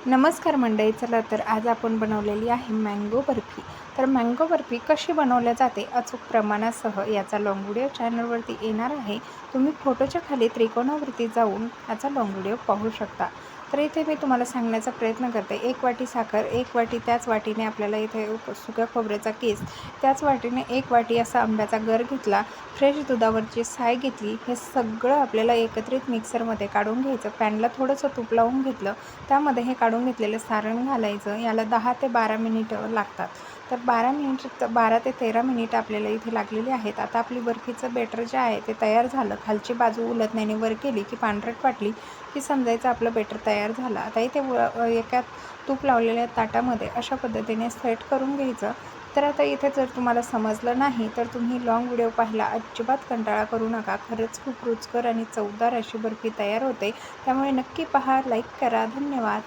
नमस्कार मंडळी, चला तर आज आपण बनवलेली आहे मँगो बर्फी. तर मँगो बर्फी कशी बनवल्या जाते अचूक प्रमाणासह याचा लाँग व्हिडिओ चॅनलवरती येणार आहे. तुम्ही फोटोच्या खाली त्रिकोणावरती जाऊन याचा लाँग व्हिडिओ पाहू शकता. तर इथे मी तुम्हाला सांगण्याचा प्रयत्न करते. 1 वाटी साखर, 1 वाटी त्याच वाटीने आपल्याला इथे सुक्या खोबऱ्याचा किस, त्याच वाटीने 1 वाटी असा आंब्याचा गर घेतला, फ्रेश दुधावरची साय घेतली. हे सगळं आपल्याला एकत्रित मिक्सरमध्ये काढून घ्यायचं. पॅनला थोडंसं तूप लावून घेतलं, त्यामध्ये हे काढून घेतलेलं सारण घालायचं. याला 10 ते 12 मिनिटं लागतात. तर 12 ते 13 मिनिटं आपल्याला इथे लागलेली आहेत. आता आपली बर्फीचं बेटर जे आहे ते तयार झालं. खालची बाजू उलटण्याने वर केली की पांढरट वाटली की समजायचं आपलं बेटर तयार झालं. आता इथे एका तूप लावलेल्या ताटामध्ये अशा पद्धतीने सेट करून घ्यायचं. तर आता इथे जर तुम्हाला समजलं नाही तर तुम्ही लाँग व्हिडिओ पाहायला अजिबात कंटाळा करू नका. खरंच खूप रुचकर आणि चवदार अशी बर्फी तयार होते. त्यामुळे नक्की पहा, लाईक करा. धन्यवाद.